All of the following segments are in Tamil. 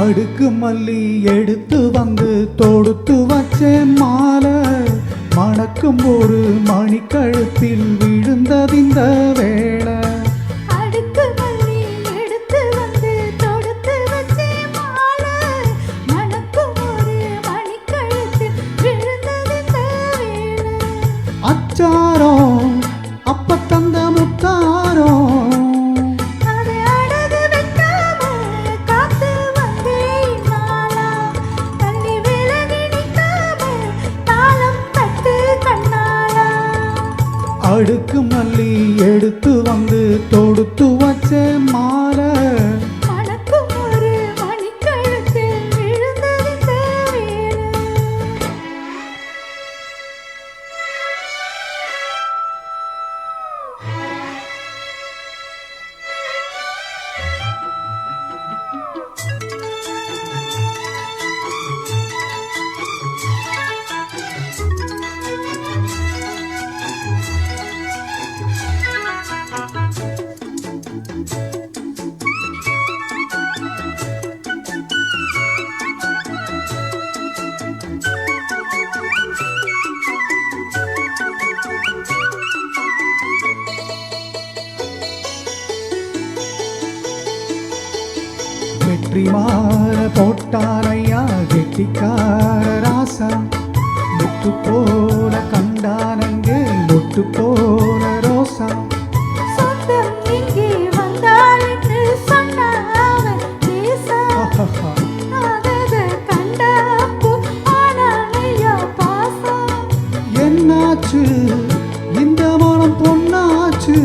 அடுக்கு மல்லி எடுத்து வந்து தொடுத்து வச்சேன் மாலை, மணக்கும் ஒரு மணிக்கழுத்தில் விழுந்ததிந்த வேளை. அடுக்கு மல்லி எடுத்து வந்து தொடுத்து வச்சேன் மாலை, மணக்கும் ஒரு மணிக்கழுத்தில் விழுந்ததிந்த வேளை. அச்சாரம் அப்ப தந்த முத்தாரம் அடுக்கு மல்லி எடுத்து வந்து தொடுத்து வச்ச மாலை, மணக்கும் ஒரு மணிக்கழுத்தில் விழுந்ததிந்த வேளை. வெற்றி மாற போட்டாரையா கெட்டிக்கார ராசா, முத்து போல கண்டானங்கே முட்டு போல ரோசா. சொந்தம் இங்கே வந்தாள் என்று சொன்னாவன் பேசா, நாதத கண்டாப்பு ஆனாலையா பாசா. என்னாச்சு இந்த மனம் பொன்னாச்சு,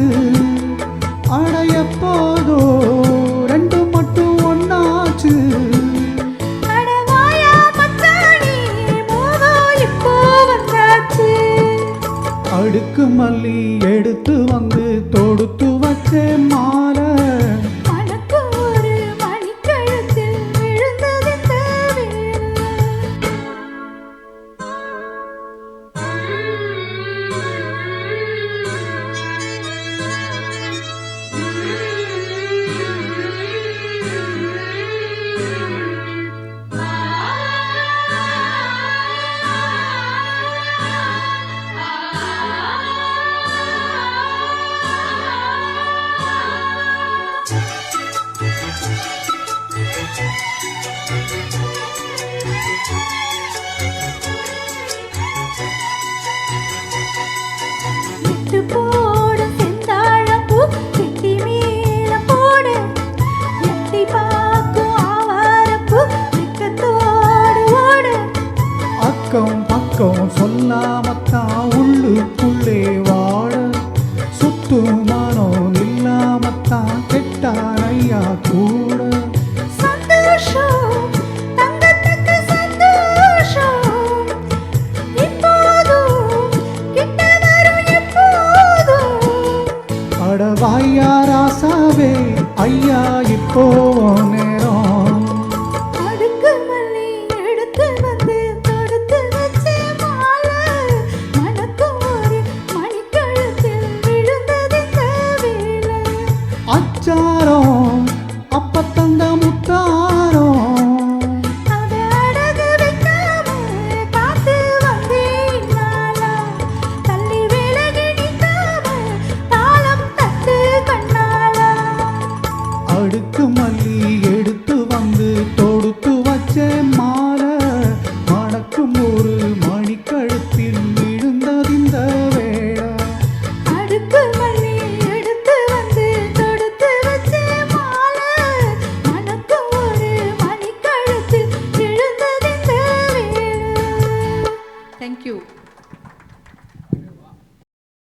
அடைய போதோ ரெண்டு மட்டும் ஒன்னாச்சு. அடவாயா மச்சானே மோகம் இப்போ வந்தாச்சு. அடுக்கு மல்லி எடுத்து வந்து தொடுத்து வச்ச மாலை, மணக்கும் ஒரு மணிக்கழுத்தில் விழுந்ததிந்த வேளை. விட்டு போடு செந்தாழம்பூ கெட்டி மேல போடு, எட்டி பாக்கும் ஆவாரப்பூ வெக்கத்தோடு ஓடு. அக்கம் பக்கம் சொல்லாமத்தான் உள்ளுக்குள்ளே